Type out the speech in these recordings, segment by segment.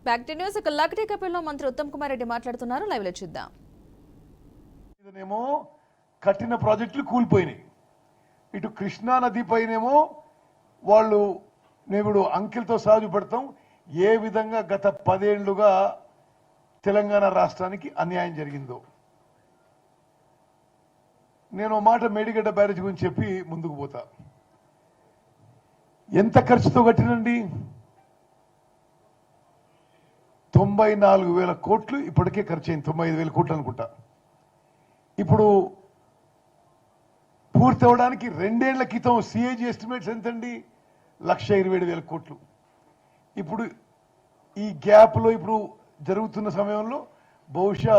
Back to news. లక్డీ కపిల్లో మంత్రి ఉత్తమ్ కుమార్ రెడ్డి మాట్లాడుతున్నారు. లైవ్ లో చూద్దాం. ఇదేమో కట్టిన ప్రాజెక్టులు కూలిపోయినాయి. ఇటు కృష్ణా నది పైనేమో వాళ్ళు ఇప్పుడు అంకెలతో సాగు పెడతాం ఏ విధంగా గత 10 ఏళ్లుగా తెలంగాణ రాష్ట్రానికి అన్యాయం జరిగిందో. నేను మాట మేడిగడ్డ బ్యారేజ్ గురించి చెప్పి ముందుకు పోతా. ఎంత ఖర్చుతో కట్టినండి? 94,000 కోట్లు ఇప్పటికే ఖర్చు అయింది. 95,000 కోట్లు అనుకుంటా. ఇప్పుడు పూర్తి అవడానికి 2 ఏళ్ల క్రితం సిఏజీ ఎస్టిమేట్స్ ఎంతండి? 1,27,000 కోట్లు. ఇప్పుడు ఈ గ్యాప్లో ఇప్పుడు జరుగుతున్న సమయంలో బహుశా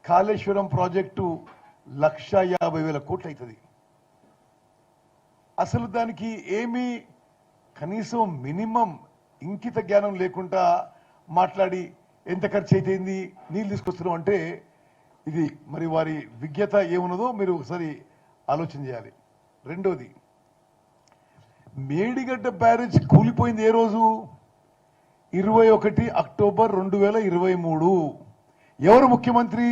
కాళేశ్వరం ప్రాజెక్టు 1,50,000 కోట్లు అవుతుంది. అసలు దానికి ఏమీ కనీసం మినిమం ఇంకిత జ్ఞానం లేకుండా మాట్లాడి ఎంత ఖర్చు అయితేంది నీళ్ళు తీసుకొస్తున్నాం అంటే ఇది మరి వారి విజ్ఞత ఏమున్నదో మీరు ఒకసారి ఆలోచన చేయాలి. రెండోది, మేడిగడ్డ బ్యారేజ్ కూలిపోయింది ఏ రోజు? 21 అక్టోబర్ 2023. ఎవరు ముఖ్యమంత్రి?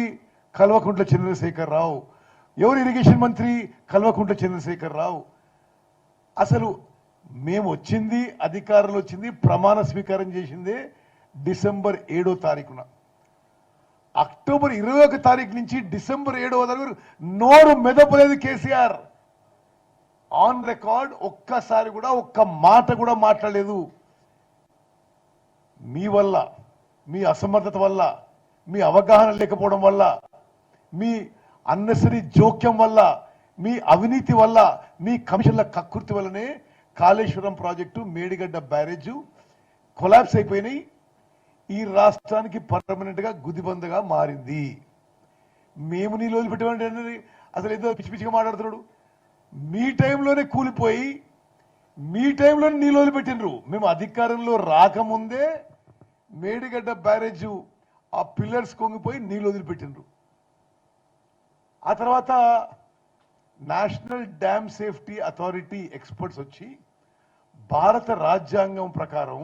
కల్వకుంట్ల చంద్రశేఖర్ రావు. ఎవరు ఇరిగేషన్ మంత్రి? కల్వకుంట్ల చంద్రశేఖర్ రావు. అసలు మేము వచ్చింది, అధికారులు వచ్చింది, ప్రమాణ స్వీకారం చేసిందే డిసెంబర్ 7వ తారీఖున. అక్టోబర్ 21 తారీఖు నుంచి డిసెంబర్ 7వ తారీఖు నోరు మెదపలేదు కేసీఆర్. ఆన్ రికార్డ్ ఒక్కసారి కూడా ఒక్క మాట కూడా మాట్లాడలేదు. మీ వల్ల, మీ అసమర్థత వల్ల, మీ అవగాహన లేకపోవడం వల్ల, మీ అన్నెసరీ జోక్యం వల్ల, మీ అవినీతి వల్ల, మీ కమిషన్ల కక్కుర్తి వల్లనే Kaleshwaram project, Medigadda barrage collapse అయిపోయినాయి. ఈ రాష్ట్రానికి పర్మనెంట్ గా గుదిబందగా మారింది. మేము నీళ్ళు వదిలిపెట్టేవాడి అసలు ఏదో పిచ్చి పిచ్చిగా మాట్లాడుతున్నాడు. మీ టైంలోనే కూలిపోయి మీ టైంలోనే నీళ్ళు వదిలిపెట్టినరు. మేము అధికారంలో రాకముందే మేడిగడ్డ బ్యారేజ్ ఆ పిల్లర్స్ కొంగిపోయి నీళ్ళు వదిలిపెట్టినరు. ఆ తర్వాత national dam safety authority experts వచ్చి భారత రాజ్యాంగం ప్రకారం,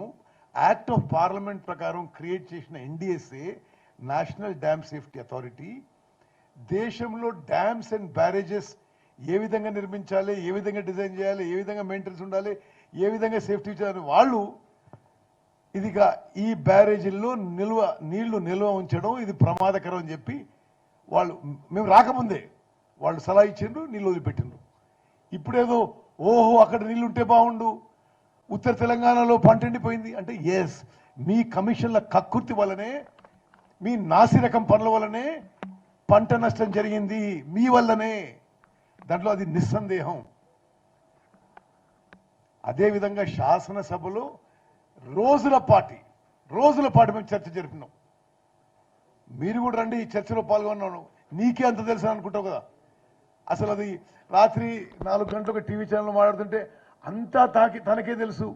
యాక్ట్ ఆఫ్ పార్లమెంట్ ప్రకారం క్రియేట్ చేసిన NDSA national dam safety authority దేశంలో డ్యామ్స్ అండ్ బ్యారేజెస్ ఏ విధంగా నిర్మించాలి, ఏ విధంగా డిజైన్ చేయాలి, ఏ విధంగా మెయింటెనెన్స్ ఉండాలి, ఏ విధంగా సేఫ్టీ చేయాలి, వాళ్ళు ఇదిగా ఈ బ్యారేజీల్లో నీళ్లు నిల్వ ఉంచడం ఇది ప్రమాదకరం అని చెప్పి వాళ్ళు మేము రాకముందే వాళ్ళు సలహా ఇచ్చిండ్రు, నీళ్ళు వదిలిపెట్టిండ్రు. ఇప్పుడేదో ఓహో అక్కడ నీళ్ళు ఉంటే బాగుండు, ఉత్తర తెలంగాణలో పంట ఎండిపోయింది అంటే ఎస్, మీ కమిషన్ల కక్కుర్తి వల్లనే, మీ నాసిరకం పనుల వల్లనే పంట నష్టం జరిగింది. మీ వల్లనే, దాంట్లో అది నిస్సందేహం. అదేవిధంగా శాసనసభలో రోజుల పాటు మేము చర్చ జరిపినాం. మీరు కూడా రండి, ఈ చర్చలో పాల్గొన్నాను. నీకే అంత తెలుసు అనుకుంటావు కదా. అసలు అది రాత్రి 4 గంటలకు టీవీ ఛానల్ మాట్లాడుతుంటే అంతా తనకే తెలుసు.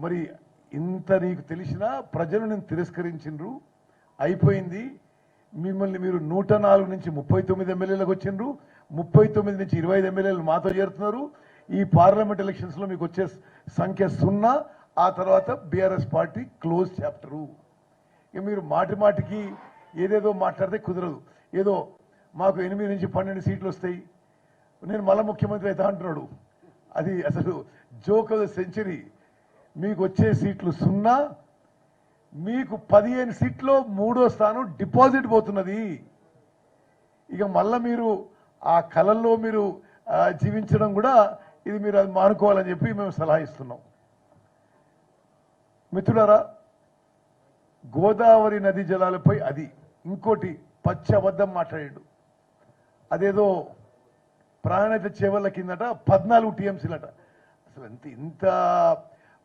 మరి ఇంత నీకు తెలిసినా ప్రజలు నేను తిరస్కరించిండ్రు, అయిపోయింది. మిమ్మల్ని మీరు 104 నుంచి 39 ఎమ్మెల్యేలకు వచ్చిండ్రు, 39 నుంచి 25 ఎమ్మెల్యేలు మాతో చేరుతున్నారు. ఈ పార్లమెంట్ ఎలక్షన్స్ లో మీకు వచ్చే సంఖ్య 0. ఆ తర్వాత బీఆర్ఎస్ పార్టీ క్లోజ్ చాప్టరు. ఇక మీరు మాటికి ఏదేదో మాట్లాడితే కుదరదు. ఏదో మాకు 8 నుంచి 12 సీట్లు వస్తాయి, నేను మళ్ళా ముఖ్యమంత్రి అవుతా అంటున్నాడు. అది అసలు జోక్ ఆఫ్ ద సెంచరీ. మీకు వచ్చే సీట్లు 0. మీకు 15 సీట్లో 3వ స్థానం డిపాజిట్ పోతున్నది. ఇక మళ్ళా మీరు ఆ కళల్లో మీరు జీవించడం కూడా ఇది మీరు అది మానుకోవాలని చెప్పి మేము సలహా ఇస్తున్నాం. మిత్రులారా, గోదావరి నది జలాలపై అది ఇంకోటి పచ్చి అబద్ధం మాట్లాడాడు. అదేదో ప్రాణహిత చేవళ్ళ కిందట 14 టీఎంసీలట. అసలు ఇంత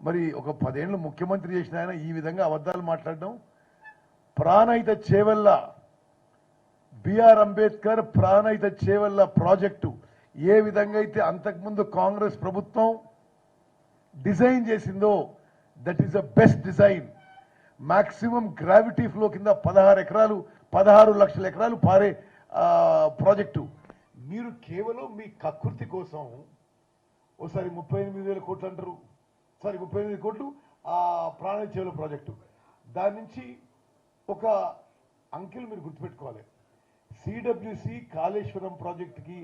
మరి ఒక 10 ఏళ్ళు ముఖ్యమంత్రి చేసిన ఆయన ఈ విధంగా అబద్ధాలు మాట్లాడడం. ప్రాణహిత చేవళ్ళ, బిఆర్ అంబేద్కర్ ప్రాణహిత చేవళ్ళ ప్రాజెక్టు ఏ విధంగా అయితే అంతకుముందు కాంగ్రెస్ ప్రభుత్వం డిజైన్ చేసిందో, that is the best design. Maximum gravity flow కింద 16 లక్షల ఎకరాలు పారే ప్రాజెక్టు. మీరు కేవలం మీ కక్కుర్తి కోసం ఒకసారి 38,000 కోట్లు అంటారు, సారీ 38 కోట్లు ఆ ప్రాణహిత చేవల ప్రాజెక్టు. దాని నుంచి ఒక అంకెలు మీరు గుర్తుపెట్టుకోవాలి. సిడబ్ల్యూసి కాళేశ్వరం ప్రాజెక్టుకి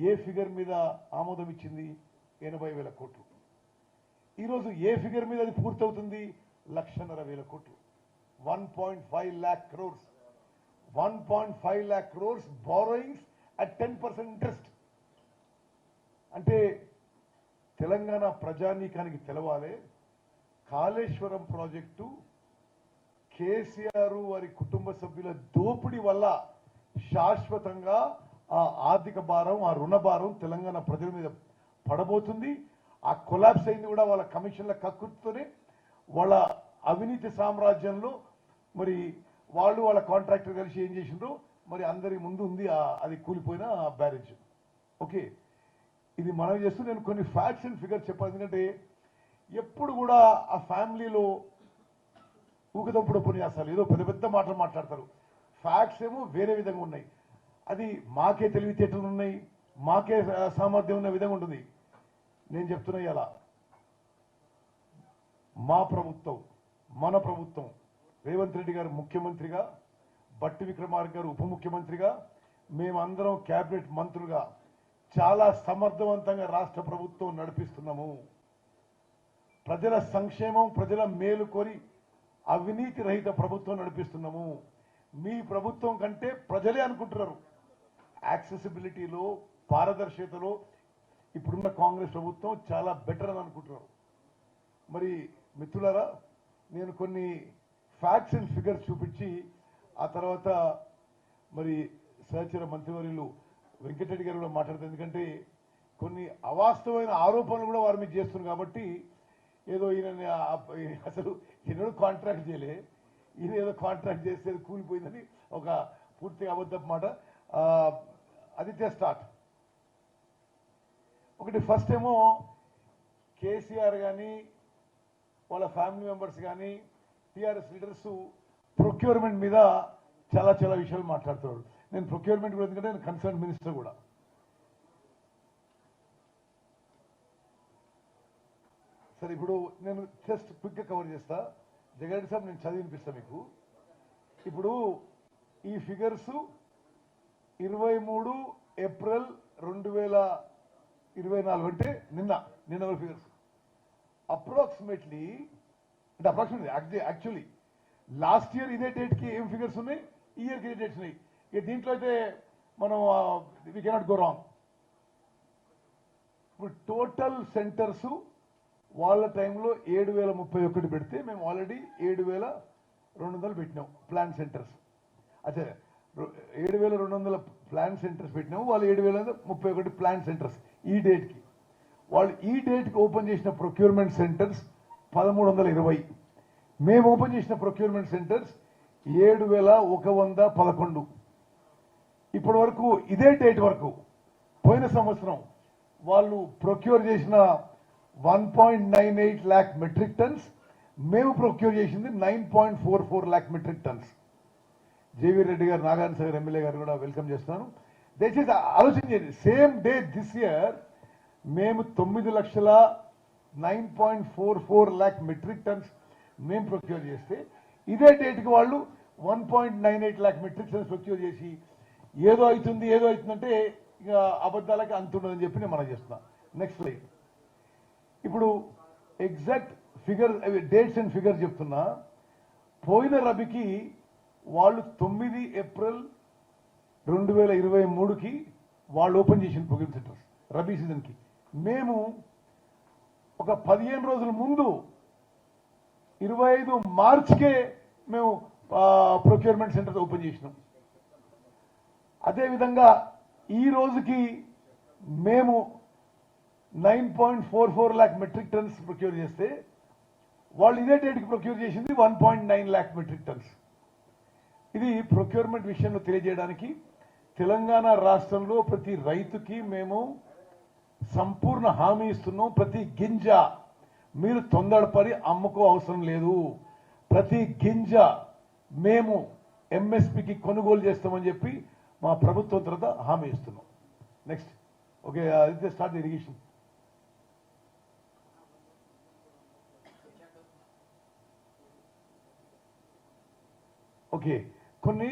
ఏ ఫిగర్ మీద ఆమోదం ఇచ్చింది? 80,000 కోట్లు. ఈరోజు ఏ ఫిగర్ మీద అది పూర్తవుతుంది? 1,50,000 కోట్లు. 1.5 lakh crores. 1.5 lakh crores borrowings at 10% interest. అంటే తెలంగాణ ప్రజానీకానికి తెలవాలి, కాళేశ్వరం ప్రాజెక్టు కేసీఆర్ వారి కుటుంబ సభ్యుల దోపిడీ వల్ల శాశ్వతంగా ఆ ఆర్థిక భారం, ఆ రుణ భారం తెలంగాణ ప్రజల మీద పడబోతుంది. ఆ కొలాప్స్ అయింది కూడా వాళ్ళ కమిషన్ల కక్కుతూనే. వాళ్ళ అవినీతి సామ్రాజ్యంలో మరి వాళ్ళు వాళ్ళ కాంట్రాక్టర్ కలిసి ఏం చేసిండ్రు మరి అందరి ముందు ఉంది. అది కూలిపోయిన బ్యారేజ్. ఓకే, ఇది మనం చేస్తూ నేను కొన్ని ఫ్యాక్ట్స్ అండ్ ఫిగర్స్ చెప్పాలి. ఎందుకంటే ఎప్పుడు కూడా ఆ ఫ్యామిలీలో ఊకదప్పుడు ఉపన్యాసాలు ఏదో పెద్ద పెద్ద మాటలు మాట్లాడతారు. ఫ్యాక్ట్స్ ఏమో వేరే విధంగా ఉన్నాయి. అది మాకే తెలివితేటలు ఉన్నాయి, మాకే సామర్థ్యం ఉన్న విధంగా ఉంటుంది. నేను చెప్తున్నా, ఇలా మా ప్రభుత్వం, మన ప్రభుత్వం, రేవంత్ రెడ్డి గారు ముఖ్యమంత్రిగా, బట్టి విక్రమార్క గారు ఉప ముఖ్యమంత్రిగా, మేమందరం కేబినెట్ మంత్రులుగా చాలా సమర్థవంతంగా రాష్ట్ర ప్రభుత్వం నడిపిస్తున్నాము. ప్రజల సంక్షేమం, ప్రజల మేలు కోరి అవినీతి రహిత ప్రభుత్వం నడిపిస్తున్నాము. మీ ప్రభుత్వం కంటే ప్రజలే అనుకుంటున్నారు. యాక్సెసిబిలిటీలో, పారదర్శకతలో ఇప్పుడున్న కాంగ్రెస్ ప్రభుత్వం చాలా బెటర్ అని అనుకుంటున్నారు. మరి మిత్రులారా, నేను కొన్ని ఫ్యాక్ట్స్ అండ్ ఫిగర్స్ చూపించి ఆ తర్వాత మరి సహచర మంత్రివర్యులు వెంకటరెడ్డి గారు కూడా మాట్లాడతారు. ఎందుకంటే కొన్ని అవాస్తవమైన ఆరోపణలు కూడా వారు మీకు చేస్తున్నారు. కాబట్టి ఏదో ఈయన అసలు ఈయన కాంట్రాక్ట్ చేయలే, ఈయన ఏదో కాంట్రాక్ట్ చేస్తే కూలిపోయిందని ఒక పూర్తిగా అబద్ధపు మాట. అది స్టార్ట్. ఒకటి ఫస్ట్ ఏమో కేసీఆర్ కానీ వాళ్ళ ఫ్యామిలీ మెంబర్స్ కానీ టీఆర్ఎస్ లీడర్స్ ప్రొక్యూర్మెంట్ మీద చాలా చాలా విషయాలు మాట్లాడుతున్నారు. నేను ప్రొక్యూర్మెంట్ కూడా, ఎందుకంటే నేను కన్సర్న్ మినిస్టర్ కూడా. సరే, ఇప్పుడు నేను జస్ట్ క్విక్గా కవర్ చేస్తా. జగన్ సాబ్ నేను చదివి వినిపిస్తా మీకు. ఇప్పుడు ఈ ఫిగర్స్ 23 ఏప్రిల్ 2024 అంటే నిన్న figures. Approximately actually last year ఇదే డేట్కి ఏం ఫిగర్స్ ఉన్నాయి, ఈ ఇయర్కి ఇదే డేట్స్ ఉన్నాయి. ఇక దీంట్లో అయితే మనం వి కెనాట్ గో రాంగ్. ఇప్పుడు టోటల్ సెంటర్స్ వాళ్ళ టైంలో 7,031 పెడితే మేము ఆల్రెడీ 7,200 పెట్టినాం ప్లాన్ సెంటర్స్. అదే 7,200 ప్లాన్ సెంటర్స్ పెట్టినాము. వాళ్ళు 7,031 ప్లాన్ సెంటర్స్ ఈ డేట్కి. వాళ్ళు ఈ డేట్కి ఓపెన్ చేసిన ప్రొక్యూర్మెంట్ సెంటర్స్ 1,320. మేము ఓపెన్ చేసిన ప్రొక్యూర్మెంట్ సెంటర్స్ 7,111. ఇప్పటి వరకు ఇదే డేట్ వరకు పోయిన సంవత్సరం వాళ్ళు ప్రొక్యూర్ చేసిన 1.98 lakh మెట్రిక్ టన్స్, మేము ప్రొక్యూర్ చేసింది 9.44 lakh metric tons. JV Reddy గారు, నాగార్జున సాగర్ ఎమ్మెల్యే గారు కూడా వెల్కమ్ చేస్తున్నాను. దయచేసి ఆలోచించండి. సేమ్ డే దిస్ ఇయర్ మేము 9,09.44 lakh మెట్రిక్ టన్స్ మేము ప్రొక్యూర్ చేస్తే, ఇదే డేట్కి వాళ్ళు 1.98 lakh మెట్రిక్ టన్స్ ప్రొక్యూర్ చేసి ఏదో అవుతుందంటే ఇక అబద్ధాలకి అంతుండదని చెప్పి నేను మనం చేస్తున్నా. Next slide. ఇప్పుడు exact figure, dates and figure చెప్తున్నా. పోయిన రబీకి వాళ్ళు 9 ఏప్రిల్ 2023కి వాళ్ళు ఓపెన్ చేసిన ప్రొక్యూర్మెంట్ సెంటర్స్ రబీ సీజన్కి. మేము ఒక 15 రోజుల ముందు 25 మార్చ్కే మేము ప్రొక్యూర్మెంట్ సెంటర్స్ ఓపెన్ చేసినాం. అదేవిధంగా ఈ రోజుకి మేము 9.44 lakh మెట్రిక్ టన్స్ ప్రొక్యూర్ చేస్తే వాళ్ళు ఇదే డేట్కి ప్రొక్యూర్ చేసింది 1.9 lakh మెట్రిక్ టన్స్. ఇది ప్రొక్యూర్మెంట్ విషయంలో తెలియజేయడానికి తెలంగాణ రాష్ట్రంలో ప్రతి రైతుకి మేము సంపూర్ణ హామీ ఇస్తున్నాం. ప్రతి గింజ మీరు తొందరపడి అమ్ముకో అవసరం లేదు. ప్రతి గింజ మేము ఎంఎస్పికి కొనుగోలు చేస్తామని చెప్పి మా ప్రభుత్వం తర్వాత హామీ ఇస్తున్నాం. నెక్స్ట్. ఓకే, ఇది స్టార్ట్ ది ఇరిగేషన్. ఓకే, కొన్ని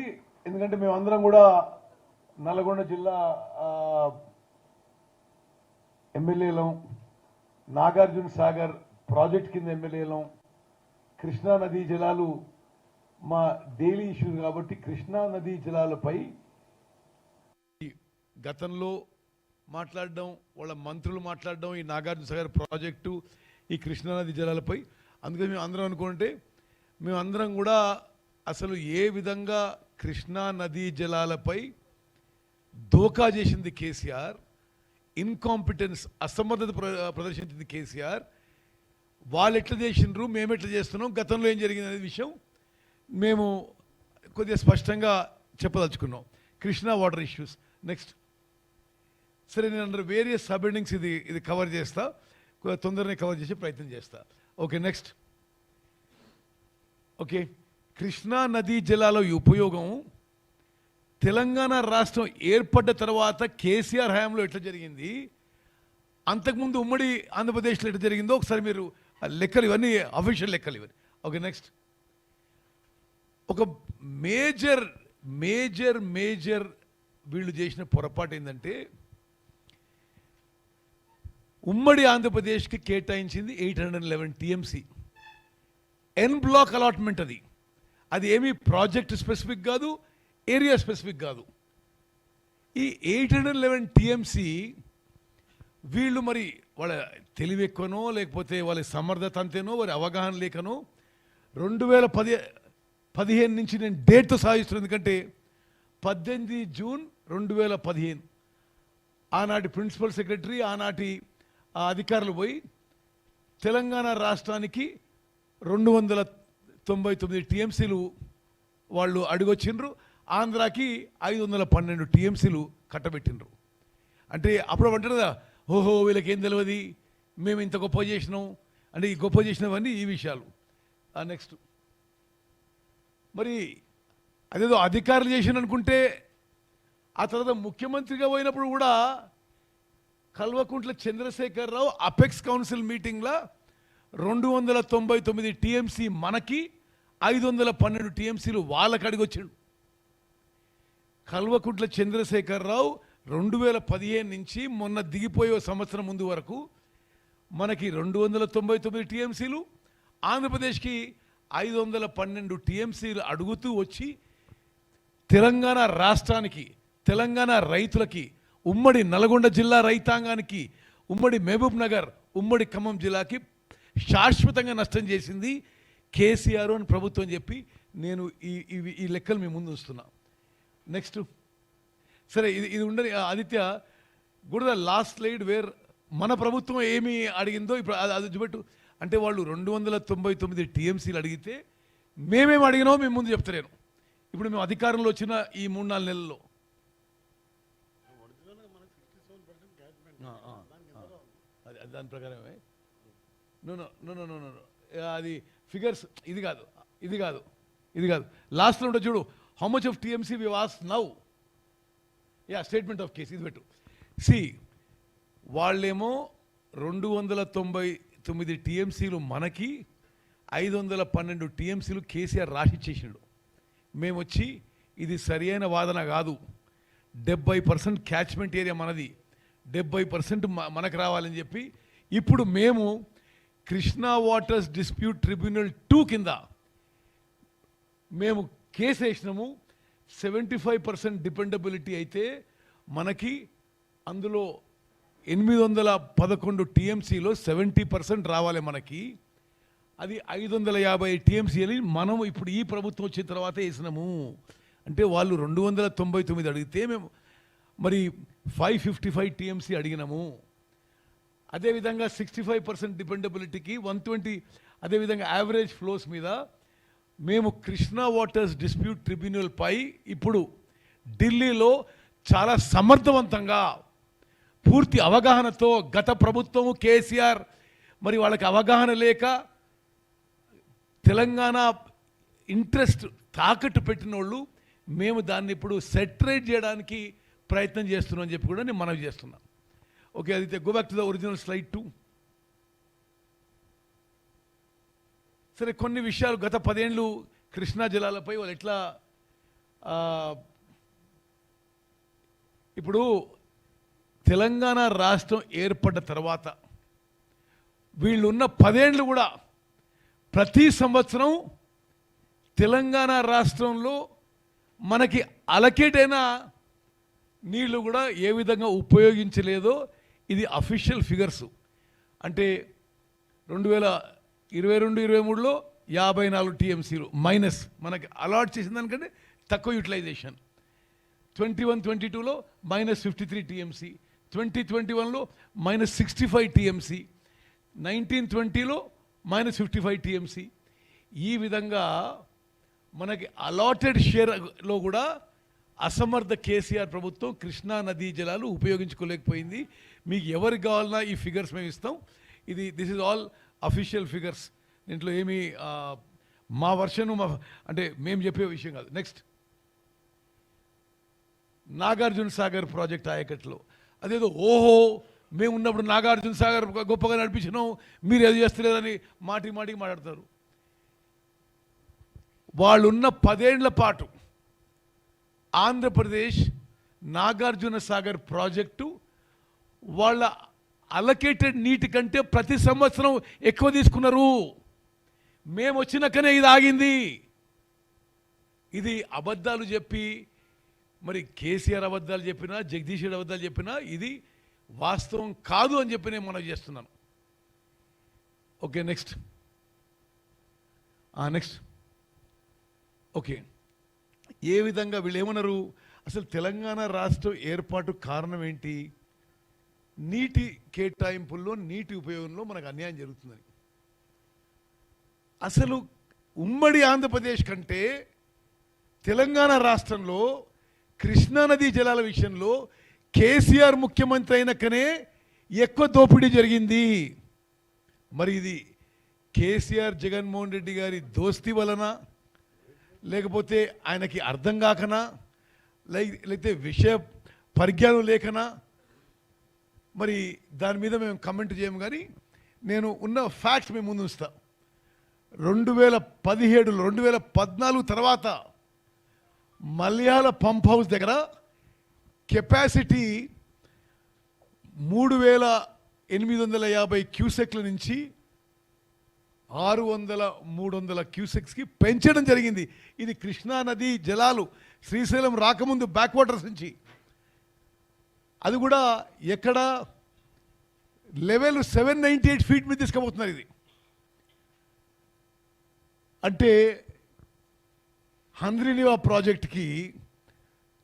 ఎందుకంటే మేమందరం కూడా నల్గొండ జిల్లా ఎమ్మెల్యేలం, నాగార్జున సాగర్ ప్రాజెక్ట్ కింద ఎమ్మెల్యేలం, కృష్ణా నదీ జలాలు మా డైలీ ఇష్యూస్ కాబట్టి కృష్ణా నదీ జలాలపై గతంలో మాట్లాడడం, వాళ్ళ మంత్రులు మాట్లాడడం, ఈ నాగార్జున సాగర్ ప్రాజెక్టు, ఈ కృష్ణానది జలాలపై. అందుకని మేము అందరం అనుకుంటే మేమందరం కూడా అసలు ఏ విధంగా కృష్ణా నదీ జలాలపై దోకా చేసింది కేసీఆర్, ఇన్కాంపిటెన్స్ అసమర్థత ప్రదర్శించింది కేసీఆర్, వాళ్ళు ఎట్లా చేసిండ్రు, మేము ఎట్లా చేస్తున్నాం, గతంలో ఏం జరిగింది అనే విషయం మేము కొద్దిగా స్పష్టంగా చెప్పదలుచుకున్నాం. Krishna water issues next. సరే, నేను అందరూ వేరియస్ సబ్ హెడ్డింగ్స్ ఇది కవర్ చేస్తా, తొందరనే కవర్ చేసే ప్రయత్నం చేస్తా. Okay, next. ఓకే, కృష్ణా నదీ జలాల ఉపయోగం తెలంగాణ రాష్ట్రం ఏర్పడ్డ తర్వాత కేసీఆర్ హయాంలో ఎట్లా జరిగింది, అంతకుముందు ఉమ్మడి ఆంధ్రప్రదేశ్లో ఎట్లా జరిగిందో ఒకసారి మీరు లెక్కలు, ఇవన్నీ అఫీషియల్ లెక్కలు ఇవన్నీ. Okay, next. ఒక మేజర్ మేజర్ మేజర్ వీళ్ళు చేసిన పొరపాటు ఏంటంటే ఉమ్మడి ఆంధ్రప్రదేశ్కి కేటాయించింది 811 టీఎంసీ ఎన్ బ్లాక్ అలాట్మెంట్. అది ఏమీ ప్రాజెక్ట్ స్పెసిఫిక్ కాదు, ఏరియా స్పెసిఫిక్ కాదు. ఈ 811 టీఎంసీ వీళ్ళు మరి వాళ్ళ తెలివి ఎక్కువనో లేకపోతే వాళ్ళ సమర్థత అంతేనో వారి అవగాహన లేకనో 2015 నుంచి నేను డేట్తో సాగిస్తున్నాను. ఎందుకంటే 18 జూన్ 2015 ఆనాటి ప్రిన్సిపల్ సెక్రటరీ, ఆనాటి అధికారులు పోయి తెలంగాణ రాష్ట్రానికి 299 టీఎంసీలు వాళ్ళు అడిగొచ్చిండ్రు, ఆంధ్రాకి 512 టీఎంసీలు కట్టబెట్టిండ్రు. అంటే అప్పుడు అంటారు కదా, ఓహో వీళ్ళకి ఏం తెలియదు, మేము ఇంత గొప్ప చేసినాం అంటే, ఈ గొప్ప చేసినవన్నీ ఈ విషయాలు. నెక్స్ట్, మరి అదేదో అధికారులు చేసిన అనుకుంటే ఆ తర్వాత ముఖ్యమంత్రిగా పోయినప్పుడు కూడా కల్వకుంట్ల చంద్రశేఖరరావు అపెక్స్ కౌన్సిల్ మీటింగ్లో 299 టీఎంసీ మనకి, 512 టీఎంసీలు వాళ్ళకి అడిగొచ్చిండు. కల్వకుంట్ల చంద్రశేఖరరావు 2015 నుంచి మొన్న దిగిపోయే సంవత్సరం ముందు వరకు మనకి 299 టీఎంసీలు, ఆంధ్రప్రదేశ్కి 512 టీఎంసీలు అడుగుతూ వచ్చి తెలంగాణ రాష్ట్రానికి, తెలంగాణ రైతులకి, ఉమ్మడి నల్గొండ జిల్లా రైతాంగానికి, ఉమ్మడి మహబూబ్ నగర్, ఉమ్మడి ఖమ్మం జిల్లాకి శాశ్వతంగా నష్టం చేసింది కేసీఆర్ అని ప్రభుత్వం చెప్పి నేను ఈ లెక్కలు మీ ముందు వస్తున్నా. నెక్స్ట్, సరే ఇది ఉండని ఆదిత్య కూడా లాస్ట్ స్లైడ్ వేర్ మన ప్రభుత్వం ఏమి అడిగిందో ఇప్పుడు అది చూపెట్టు. అంటే వాళ్ళు 299 టీఎంసీలు అడిగితే మేమేమి అడిగినామో మేము ముందు చెప్తలేను. ఇప్పుడు మేము అధికారంలో వచ్చిన ఈ 3-4 నెలల్లో దాని ప్రకారమే అది ఫిగర్స్ ఇది కాదు లాస్ట్లో ఉంటుంది చూడు, how much of TMC we was now, statement of case ఇది పెట్టు. సి వాళ్ళేమో 299 టీఎంసీలు మనకి, 512 టీఎంసీలు కేసీఆర్ రాసిచ్చేసిండు. మేము వచ్చి ఇది సరియైన వాదన కాదు, 70% క్యాచ్మెంట్ ఏరియా మనది, 70% మనకు రావాలని చెప్పి ఇప్పుడు మేము కృష్ణా వాటర్స్ డిస్ప్యూట్ ట్రిబ్యునల్ 2 కింద మేము కేసు వేసినాము. 75% డిపెండబిలిటీ అయితే మనకి అందులో 811 టీఎంసీలో 70% రావాలి మనకి. అది 550 టీఎంసీ అని మనం ఇప్పుడు ఈ ప్రభుత్వం వచ్చిన తర్వాత వేసినాము. అంటే వాళ్ళు 299 అడిగితే మేము మరి 555 టీఎంసీ అడిగినాము. అదేవిధంగా 65% డిపెండబిలిటీకి 120, అదేవిధంగా యావరేజ్ ఫ్లోస్ మీద మేము కృష్ణా వాటర్స్ డిస్ప్యూట్ ట్రిబ్యునల్ పై ఇప్పుడు ఢిల్లీలో చాలా సమర్థవంతంగా పూర్తి అవగాహనతో, గత ప్రభుత్వము కేసీఆర్ మరి వాళ్ళకి అవగాహన లేక తెలంగాణ ఇంట్రెస్ట్ తాకట్టు పెట్టిన వాళ్ళు, మేము దాన్ని ఇప్పుడు సెటరేట్ చేయడానికి ప్రయత్నం చేస్తున్నాం అని చెప్పి కూడా నేను మనవి చేస్తున్నాను. ఓకే, అది go back to the original slide 2. సరే, కొన్ని విషయాలు గత 10 ఏళ్ళు కృష్ణా జలాలపై వాళ్ళు ఎట్లా ఇప్పుడు తెలంగాణ రాష్ట్రం ఏర్పడ్డ తర్వాత వీళ్ళున్న 10 ఏళ్ళు కూడా ప్రతి సంవత్సరం తెలంగాణ రాష్ట్రంలో మనకి అలకేట్ అయిన నీళ్లు కూడా ఏ విధంగా ఉపయోగించలేదో ఇది అఫీషియల్ ఫిగర్స్. అంటే 2022-23లో 54 టీఎంసీలు మైనస్ మనకి అలాట్ చేసిన దానికంటే తక్కువ యూటిలైజేషన్. 21-22లో -53 టీఎంసీ, 2021లో -65 టీఎంసీ, 19-20లో -55 టీఎంసీ. ఈ విధంగా మనకి అలాటెడ్ షేర్లో కూడా అసమర్థ కేసీఆర్ ప్రభుత్వం కృష్ణా నదీ జలాలు ఉపయోగించుకోలేకపోయింది. మీకు ఎవరికి కావాలన్నా ఈ ఫిగర్స్ మేము ఇస్తాం. This is all official figures. దీంట్లో ఏమీ మా వర్షను అంటే మేము చెప్పే విషయం కాదు. నెక్స్ట్, నాగార్జున సాగర్ ప్రాజెక్ట్ ఆయకట్లో అదేదో ఓహో మేము ఉన్నప్పుడు నాగార్జున సాగర్ గొప్పగా నడిపించినాం మీరు ఏదో చేస్తలేదని మాటికి మాట్లాడతారు. వాళ్ళున్న 10 ఏళ్ల పాటు ఆంధ్రప్రదేశ్ నాగార్జున సాగర్ ప్రాజెక్టు వాళ్ళ అలకేటెడ్ నీటి కంటే ప్రతి సంవత్సరం ఎక్కువ తీసుకున్నారు. మేము వచ్చినాకనే ఇది ఆగింది. ఇది అబద్ధాలు చెప్పి మరి కేసీఆర్ అబద్ధాలు చెప్పినా జగదీష్ రెడ్డి అబద్ధాలు చెప్పినా ఇది వాస్తవం కాదు అని చెప్పి నేను మనవి చేస్తున్నాను. ఓకే, నెక్స్ట్ ఓకే, ఏ విధంగా వీళ్ళు ఏమన్నారు, అసలు తెలంగాణ రాష్ట్రం ఏర్పాటు కారణం ఏంటి? నీటి కేటాయింపుల్లో నీటి ఉపయోగంలో మనకు అన్యాయం జరుగుతుందని. అసలు ఉమ్మడి ఆంధ్రప్రదేశ్ కంటే తెలంగాణ రాష్ట్రంలో కృష్ణానదీ జలాల విషయంలో కేసీఆర్ ముఖ్యమంత్రి అయినకనే ఎక్కువ దోపిడీ జరిగింది. మరి ఇది కేసీఆర్ జగన్మోహన్ రెడ్డి గారి దోస్తీ వలన, లేకపోతే ఆయనకి అర్థం కాకనా, లేకపోతే విషయ పరిజ్ఞానం లేకనా, మరి దాని మీద మేము కమెంట్ చేయము. కానీ నేను ఉన్న ఫ్యాక్ట్స్ మేము ముందు ఉంచుతా. 2017లో 2014 తర్వాత మల్యాల పంప్ హౌస్ దగ్గర కెపాసిటీ 3850 క్యూసెక్ల నుంచి 600-300 క్యూసెక్స్కి పెంచడం జరిగింది. ఇది కృష్ణా నది జలాలు శ్రీశైలం రాకముందు బ్యాక్ వాటర్స్ నుంచి. అది కూడా ఎక్కడ లెవెల్ 798 ఫీట్ మీద తీసుకుపోతున్నారు. ఇది అంటే హంద్రీనివా ప్రాజెక్ట్కి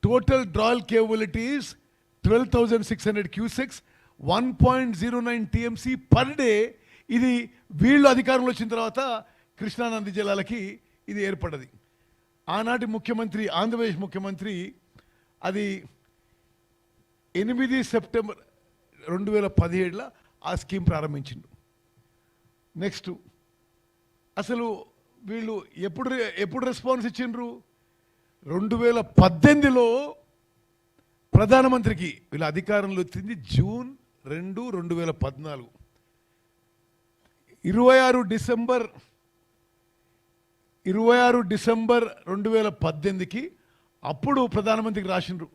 total drawal capabilities 12,600 cusecs, 1.09 TMC per day. ఇది వీళ్ళు అధికారంలో వచ్చిన తర్వాత కృష్ణానది జలాలకి ఇది ఏర్పడ్డది. ఆనాటి ముఖ్యమంత్రి, ఆంధ్రప్రదేశ్ ముఖ్యమంత్రి, అది 8 సెప్టెంబర్ 2017లో ఆ స్కీమ్ ప్రారంభించిండు. నెక్స్ట్, అసలు వీళ్ళు ఎప్పుడు రెస్పాన్స్ ఇచ్చిండ్రు? 2018లో ప్రధానమంత్రికి వీళ్ళ అధికారంలో వచ్చింది జూన్ 2, 2014. 26 డిసెంబర్ 2018కి అప్పుడు ప్రధానమంత్రికి రాసిండ్రు.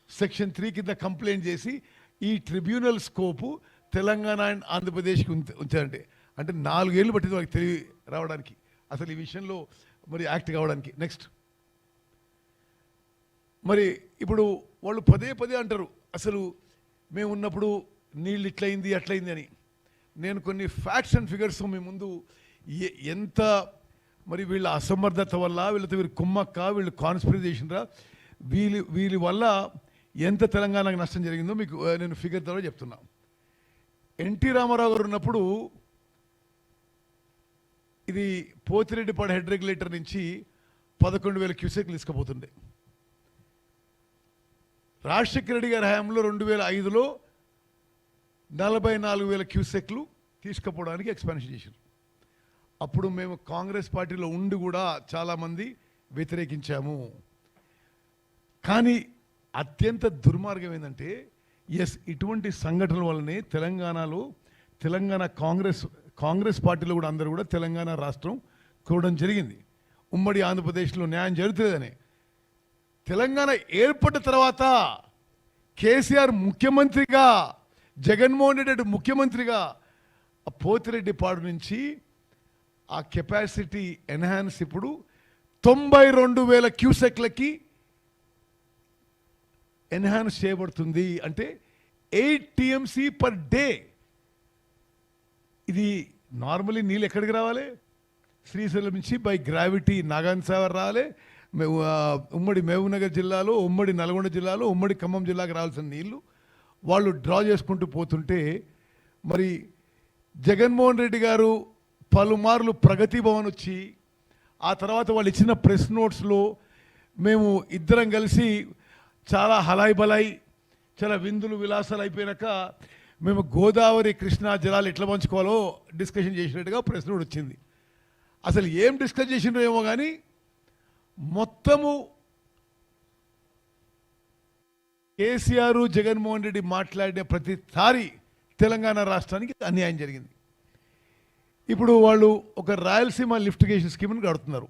సెక్షన్ 3 కింద కంప్లైంట్ చేసి ఈ ట్రిబ్యునల్ స్కోపు తెలంగాణ అండ్ ఆంధ్రప్రదేశ్కి ఉంచారంటే, అంటే 4 ఏళ్ళు పట్టింది వాళ్ళకి తెలివి రావడానికి, అసలు ఈ విషయంలో మరి యాక్ట్ కావడానికి. నెక్స్ట్, మరి ఇప్పుడు వాళ్ళు పదే అంటారు అసలు మేము ఉన్నప్పుడు నీళ్ళు ఇట్లయింది అట్లయింది అని. నేను కొన్ని ఫ్యాక్ట్స్ అండ్ ఫిగర్స్ మీ ముందు, ఎంత మరి వీళ్ళ అసమర్థత వల్ల, వీళ్ళతో వీళ్ళు కుమ్మక్క, వీళ్ళు కాన్స్పిరసీ చేసినరా, వీళ్ళ వల్ల ఎంత తెలంగాణకు నష్టం జరిగిందో మీకు నేను ఫిగర్ ద్వారా చెప్తున్నా. ఎన్టీ రామారావు గారు ఉన్నప్పుడు ఇది పోతిరెడ్డిపాడు హెడ్ రెగ్యులేటర్ నుంచి 11,000 క్యూసెక్లు తీసుకుపోతుండే. రాజశేఖర రెడ్డి గారి హయాంలో 2005లో 44,000 క్యూసెక్లు తీసుకుపోవడానికి ఎక్స్పాన్షన్ చేశారు. అప్పుడు మేము కాంగ్రెస్ పార్టీలో ఉండి కూడా చాలామంది వ్యతిరేకించాము. కానీ అత్యంత దుర్మార్గం ఏంటంటే, ఇటువంటి సంఘటనల వల్లనే తెలంగాణ కాంగ్రెస్ పార్టీలో కూడా అందరూ కూడా తెలంగాణ రాష్ట్రం కోవడం జరిగింది. ఉమ్మడి ఆంధ్రప్రదేశ్లో న్యాయం జరుగుతుందని. తెలంగాణ ఏర్పడిన తర్వాత కేసీఆర్ ముఖ్యమంత్రిగా, జగన్మోహన్ రెడ్డి ముఖ్యమంత్రిగా పోతిరెడ్డిపాడు నుంచి ఆ కెపాసిటీ ఎన్హాన్స్ ఇప్పుడు 92,000 క్యూసెక్లకి ఎన్హాన్స్ చేయబడుతుంది. అంటే 8 టీఎంసీ పర్ డే. ఇది నార్మలీ నీళ్ళు ఎక్కడికి రావాలి? శ్రీశైలం నుంచి బై గ్రావిటీ నాగాన్ సాగర్ రావాలి. ఉమ్మడి మహబూబ్నగర్ జిల్లాలో, ఉమ్మడి నల్గొండ జిల్లాలో, ఉమ్మడి ఖమ్మం జిల్లాకి రావాల్సిన నీళ్లు వాళ్ళు డ్రా చేసుకుంటూ పోతుంటే, మరి జగన్మోహన్ రెడ్డి గారు పలుమార్లు ప్రగతి భవన్ వచ్చి ఆ తర్వాత వాళ్ళు ఇచ్చిన ప్రెస్ నోట్స్లో మేము ఇద్దరం కలిసి చాలా హలాయి బలాయి, చాలా విందులు విలాసాలు అయిపోయాక మేము గోదావరి కృష్ణా జలాలు ఎట్లా పంచుకోవాలో డిస్కషన్ చేసినట్టుగా ప్రెస్ నోట్ వచ్చింది. అసలు ఏం డిస్కస్ చేసినో ఏమో కానీ మొత్తము కేసీఆర్ జగన్మోహన్ రెడ్డి మాట్లాడిన ప్రతిసారి తెలంగాణ రాష్ట్రానికి అన్యాయం జరిగింది. ఇప్పుడు వాళ్ళు ఒక రాయలసీమ లిఫ్టిగేషన్ స్కీమ్ని కడుతున్నారు.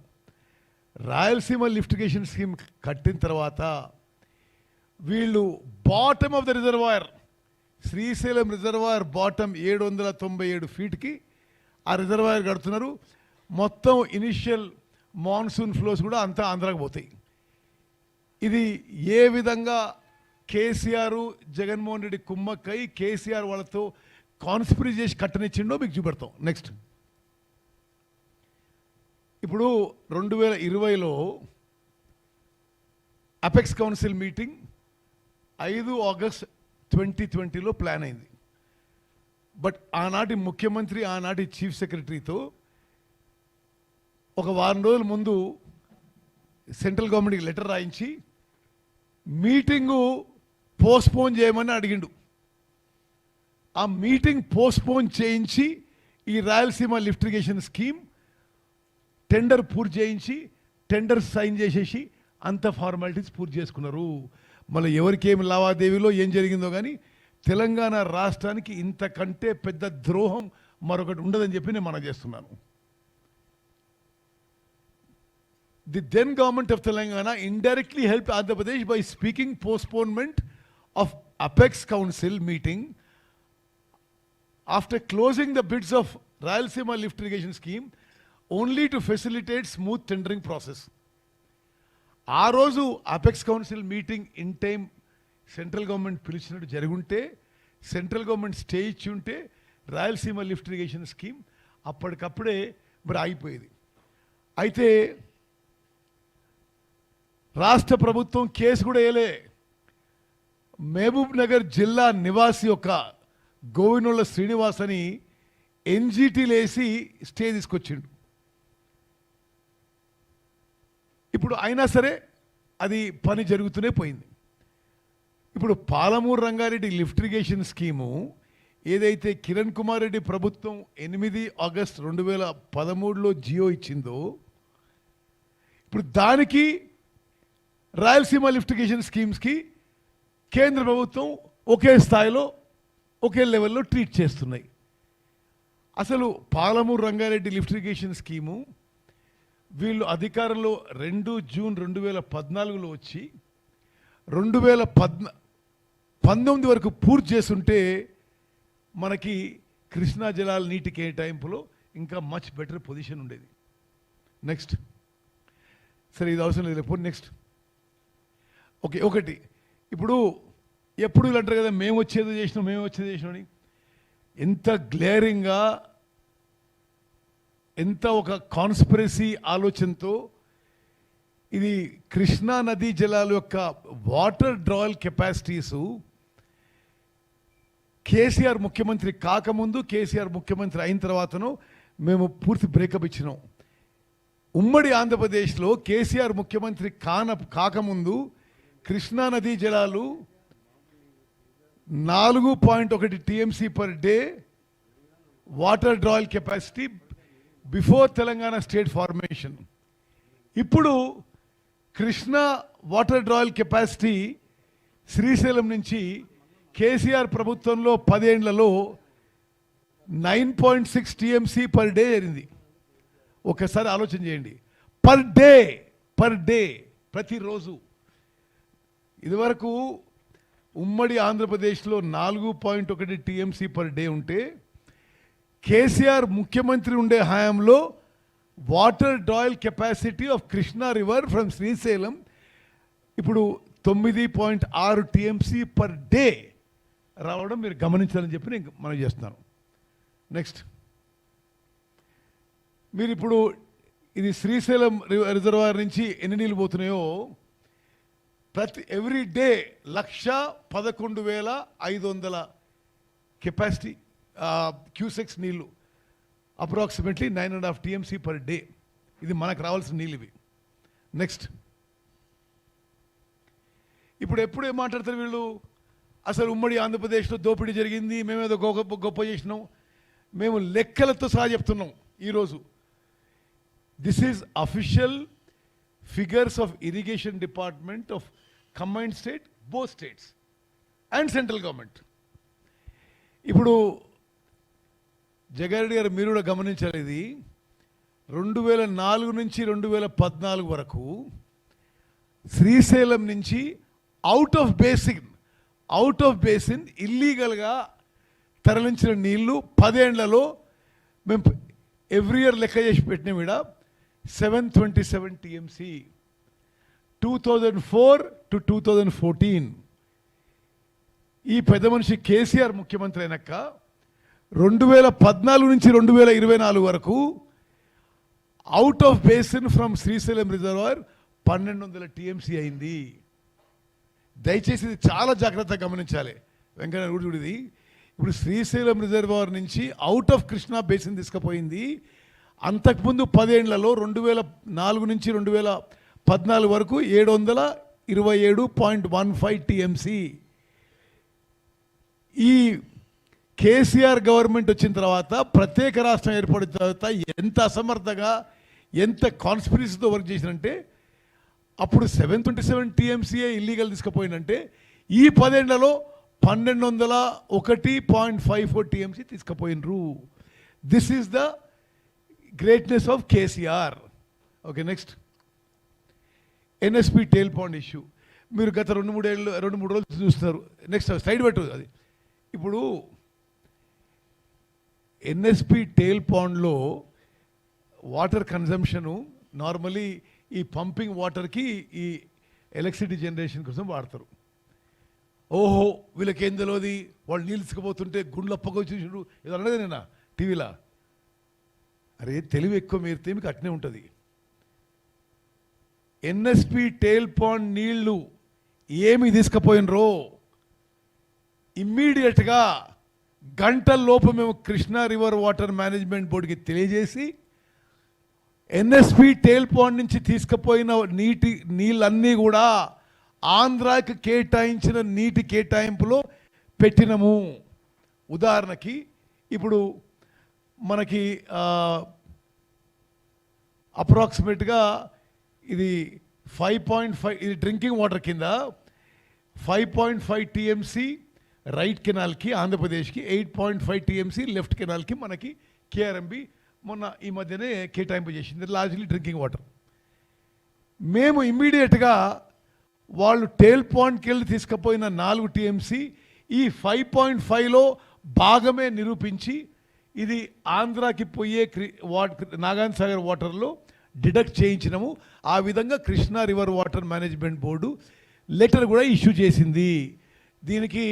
రాయలసీమ లిఫ్టిగేషన్ స్కీమ్ కట్టిన తర్వాత వీళ్ళు bottom of the reservoir, Srisailam reservoir bottom 797 ఫీట్కి ఆ రిజర్వాయర్ కడుతున్నారు. మొత్తం ఇనిషియల్ మాన్సూన్ ఫ్లోస్ కూడా అంతా ఆంధ్రాకి పోతాయి. ఇది ఏ విధంగా కేసీఆర్ జగన్మోహన్ రెడ్డి కుమ్మక్కై కేసీఆర్ వాళ్ళతో కాన్స్పిరసీ చేసి కట్టనిచ్చిండో మీకు చూపెడతాం. నెక్స్ట్, ఇప్పుడు 2020లో అపెక్స్ కౌన్సిల్ మీటింగ్ 5 ఆగస్ట్ 2020లో ప్లాన్ అయింది. బట్ ఆనాటి ముఖ్యమంత్రి, ఆనాటి చీఫ్ సెక్రటరీతో ఒక వారం రోజుల ముందు సెంట్రల్ గవర్నమెంట్కి లెటర్ రాయించి మీటింగు పోస్ట్పోన్ చేయమని అడిగిండు. ఆ మీటింగ్ పోస్ట్పోన్ చేయించి ఈ రాయలసీమ లిఫ్టిగేషన్ స్కీమ్ టెండర్ పూర్తి చేయించి టెండర్ సైన్ చేసేసి అంత ఫార్మాలిటీస్ పూర్తి చేసుకున్నారు. మళ్ళీ ఎవరికి ఏమి లావాదేవీలో ఏం జరిగిందో కానీ తెలంగాణ రాష్ట్రానికి ఇంతకంటే పెద్ద ద్రోహం మరొకటి ఉండదని చెప్పి నేను మనం చేస్తున్నాను. The then government of Telangana indirectly helped Andhra Pradesh by speaking postponement of Apex Council meeting after closing the bids of Rayalaseema lift irrigation scheme only to facilitate smooth tendering process. ఆ రోజు apex council meeting in time central government పిలిచినట్టు జరుగుంటే, central government stay ఇచ్చి ఉంటే Rayalaseema lift irrigation scheme అప్పటికప్పుడే మరి ఆగిపోయేది. అయితే రాష్ట్ర ప్రభుత్వం కేసు కూడా వేయలే. మహబూబ్ నగర్ జిల్లా నివాసి యొక్క గోవినోళ్ళ శ్రీనివాస్ అని ఎన్జిటీలు వేసి స్టే తీసుకొచ్చిండు. ఇప్పుడు అయినా సరే అది పని జరుగుతూనే పోయింది. ఇప్పుడు Palamuru Rangareddy lift irrigation scheme ఏదైతే కిరణ్ కుమార్ రెడ్డి ప్రభుత్వం 8 ఆగస్ట్ 2013లో జియో ఇచ్చిందో, ఇప్పుడు దానికి రాయలసీమ లిఫ్ట్ ఇరిగేషన్ స్కీమ్స్కి కేంద్ర ప్రభుత్వం ఒకే స్థాయిలో ఒకే లెవెల్లో ట్రీట్ చేస్తున్నాయి. అసలు Palamuru Rangareddy lift irrigation scheme వీళ్ళు అధికారంలో 2 జూన్ 2014లో వచ్చి 2019 వరకు పూర్తి చేస్తుంటే మనకి కృష్ణా జలాల నీటి కేటాయింపులో ఇంకా మచ్ బెటర్ పొజిషన్ ఉండేది. నెక్స్ట్, సరే ఇది అవసరం లేదు, లేకపోతే నెక్స్ట్. ఓకే, ఒకటి ఇప్పుడు ఎప్పుడు వీళ్ళు అంటారు కదా మేము వచ్చేది చేసినాం, మేము వచ్చేది చేసినాం అని. ఎంత గ్లేరింగ్గా, ఎంత ఒక కాన్స్పిరసీ ఆలోచనతో ఇది కృష్ణా నదీ జలాల యొక్క వాటర్ డ్రాయల్ కెపాసిటీసు కేసీఆర్ ముఖ్యమంత్రి కాకముందు, కేసీఆర్ ముఖ్యమంత్రి అయిన తర్వాతను మేము పూర్తి బ్రేకప్ ఇచ్చినాం. ఉమ్మడి ఆంధ్రప్రదేశ్లో కేసీఆర్ ముఖ్యమంత్రి కాకముందు కృష్ణా నదీ జలాలు 4.1 TMC per day water drawal capacity before Telangana state formation. ఇప్పుడు Krishna water drawal capacity Srisailam నుంచి కేసీఆర్ ప్రభుత్వంలో 10 ఏళ్లలో 9.6 టీఎంసీ పర్ డే జరిగింది. ఒకసారి ఆలోచన చేయండి, పర్ డే ప్రతిరోజు. ఇదివరకు ఉమ్మడి ఆంధ్రప్రదేశ్లో 4.1 టీఎంసీ పర్ డే ఉంటే కేసీఆర్ ముఖ్యమంత్రి ఉండే హయాంలో water drawal capacity of Krishna river from Srisailam ఇప్పుడు 9.6 టీఎంసీ పర్ డే రావడం మీరు గమనించాలని చెప్పి నేను మనం చేస్తున్నాను. నెక్స్ట్, మీరు ఇప్పుడు ఇది శ్రీశైలం రిజర్వాయర్ నుంచి ఎన్ని నీళ్ళు పోతున్నాయో ఎవ్రీ డే 111,500 కెపాసిటీ క్యూసెక్స్ నీళ్ళు, అప్రాక్సిమేట్లీ 9.5 టీఎంసీ పర్ డే. ఇది మనకు రావాల్సిన నీళ్ళు ఇవి. నెక్స్ట్, ఇప్పుడు ఎప్పుడు ఏం మాట్లాడతారు వీళ్ళు, అసలు ఉమ్మడి ఆంధ్రప్రదేశ్లో దోపిడీ జరిగింది, మేమేదో గొప్ప చేసినాం. మేము లెక్కలతో సహా చెప్తున్నాం ఈరోజు. This is official figures of irrigation department of combined state, both states and central government. ఇప్పుడు జగారెడ్డి గారు మీరు కూడా గమనించాలి, ఇది 2004 నుంచి 2014 వరకు శ్రీశైలం నుంచి అవుట్ ఆఫ్ బేసిన్ ఇల్లీగల్గా తరలించిన నీళ్లు 10 ఏళ్లలో మేము ఎవ్రీ ఇయర్ లెక్క చేసి పెట్టినాం. ఇక్కడ 727 టీఎంసీ 2004 to 2014. ఈ పెద్ద మనిషి కేసీఆర్ ముఖ్యమంత్రి అయినాక 2014 నుంచి 2024 వరకు out of basin from Srisailam reservoir 1200 TMC అయింది. దయచేసి ఇది చాలా జాగ్రత్తగా గమనించాలి. వెంకయ్య చూడేది ఇప్పుడు శ్రీశైలం రిజర్వాయర్ నుంచి అవుట్ ఆఫ్ కృష్ణా బేసిన్ తీసుకుపోయింది. అంతకుముందు 10 ఏళ్లలో 2004 నుంచి 2014 వరకు 727.15 టీఎంసీ. ఈ కేసీఆర్ గవర్నమెంట్ వచ్చిన తర్వాత, ప్రత్యేక రాష్ట్రం ఏర్పడిన తర్వాత ఎంత అసమర్థగా, ఎంత కాన్స్పిరసీతో వర్క్ చేసినంటే, అప్పుడు 727 టీఎంసీఏ ఇల్లీగల్ తీసుకుపోయిందంటే ఈ 10 ఏళ్లలో 1201.54 టీఎంసీ తీసుకుపోయినరు. This is the greatness of KCR. Okay, next, NSP tail pond issue మీరు గత 2-3 రోజులు చూస్తున్నారు. నెక్స్ట్ సైడ్ పెట్టు. అది ఇప్పుడు ఎన్ఎస్పి టేల్ పాండ్లో వాటర్ కన్జంప్షను నార్మలీ ఈ పంపింగ్ వాటర్కి ఈ ఎలక్ట్రిసిటీ జనరేషన్ కోసం వాడతారు. ఓహో, వీళ్ళకి ఏం తెలియదు, వాళ్ళు నీళ్ళు తీసుకుపోతుంటే గుండ్లప్పగా చూసినారు ఏదో అన్నది నేను టీవీలో. అరే, తెలివి ఎక్కువ మీరితే మీకు అట్నే ఉంటుంది. ఎన్ఎస్పి టేల్ పాండ్ నీళ్లు ఏమి తీసుకుపోయినరో ఇమ్మీడియట్గా గంటల్లోపు మేము కృష్ణా రివర్ వాటర్ మేనేజ్మెంట్ బోర్డుకి తెలియజేసి ఎన్ఎస్పి టేల్ పాండ్ నుంచి తీసుకుపోయిన నీళ్ళన్నీ కూడా ఆంధ్రాకి కేటాయించిన నీటి కేటాయింపులో పెట్టినము. ఉదాహరణకి ఇప్పుడు మనకి అప్రాక్సిమేట్గా ఇది 5.5, ఇది డ్రింకింగ్ వాటర్ కింద 5.5 టీఎంసీ రైట్ కెనాల్కి ఆంధ్రప్రదేశ్కి, 8.5 టీఎంసీ లెఫ్ట్ కెనాల్కి మనకి కేఆర్ఎంబి మొన్న ఈ మధ్యనే కేటాయింపు చేసింది, లార్జ్లీ డ్రింకింగ్ వాటర్. మేము ఇమ్మీడియట్గా వాళ్ళు టేల్ పాండ్కి వెళ్ళి తీసుకుపోయిన 4 టీఎంసీ ఈ 5.5లో భాగమే నిరూపించి ఇది ఆంధ్రాకి పోయే నాగార్జున సాగర్ వాటర్లో డిడక్ట్ చేయించినాము. ఆ విధంగా Krishna river water management board letter కూడా ఇష్యూ చేసింది. దీనికి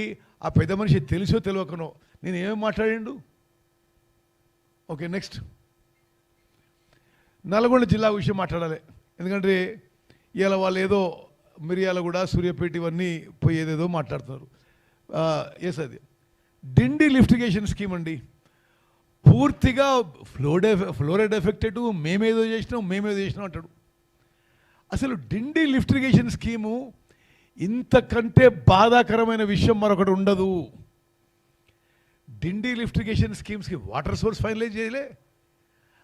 ఆ పెద్ద మనిషి తెలుసో తెలియకనో నేను ఏమేమి మాట్లాడిండు. ఓకే, నెక్స్ట్, నల్గొండ జిల్లా విషయం మాట్లాడాలి. ఎందుకంటే ఇవాళ వాళ్ళు ఏదో మిరియాల కూడా, సూర్యాపేట ఇవన్నీ పోయి ఏదేదో మాట్లాడుతున్నారు. ఎస్, అది డిండి లిఫ్టిగేషన్ స్కీమ్ అండి. పూర్తిగా ఫ్లోరైడ్ ఎఫెక్టెడ్, మేమేదో చేసినాం అంటాడు. అసలు డిండి లిఫ్టిగేషన్ స్కీము ఇంతకంటే బాధాకరమైన విషయం మరొకటి ఉండదు. డిండి లిఫ్టిగేషన్ స్కీమ్స్కి వాటర్ సోర్స్ ఫైనలైజ్ చేయలే,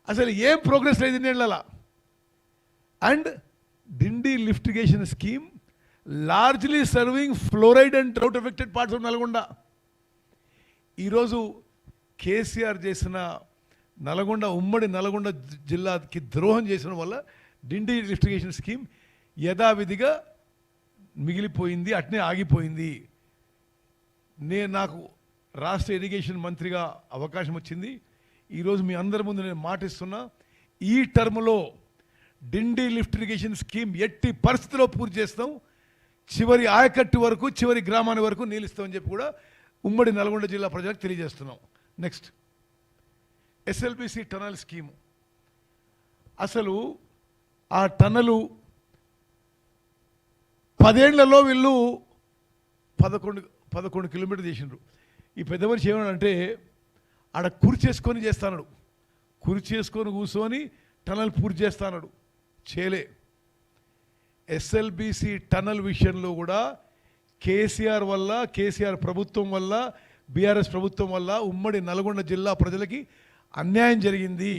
అసలు ఏం ప్రోగ్రెస్ లేదు ఇన్నేళ్ళ. And Dindi lift irrigation scheme largely serving fluoride and drought affected parts of Nalgonda. ఈరోజు కేసీఆర్ చేసిన ఉమ్మడి నల్గొండ జిల్లాకి ద్రోహం చేసిన వల్ల డిండి లిఫ్ట్ ఇరిగేషన్ స్కీమ్ యథావిధిగా మిగిలిపోయింది, అట్నే ఆగిపోయింది. నాకు రాష్ట్ర ఇరిగేషన్ మంత్రిగా అవకాశం వచ్చింది. ఈరోజు మీ అందరి ముందు నేను మాటిస్తున్నా, ఈ టర్మ్లో డిండి లిఫ్ట్ ఇరిగేషన్ స్కీమ్ ఎట్టి పరిస్థితిలో పూర్తి చేస్తాం. చివరి ఆయకట్టు వరకు, చివరి గ్రామాన్ని వరకు నీళ్ళిస్తామని చెప్పి కూడా ఉమ్మడి నల్గొండ జిల్లా ప్రజలకు తెలియజేస్తున్నాం. Next SLBC tunnel scheme. అసలు ఆ టనలు 10 ఏళ్లలో వీళ్ళు 11 కిలోమీటర్లు చేసిండ్రు. ఈ పెద్ద మనిషి ఏమన్నాడంటే ఆడ కుర్చేసుకొని చేస్తాడు, కుర్చేసుకొని కూర్చొని టనల్ పూర్తి చేస్తాడు. చేయలే. ఎస్ఎల్బిసి టనల్ విషయంలో కూడా కేసీఆర్ వల్ల, కేసీఆర్ ప్రభుత్వం వల్ల, బీఆర్ఎస్ ప్రభుత్వం వల్ల ఉమ్మడి నల్గొండ జిల్లా ప్రజలకి అన్యాయం జరిగింది.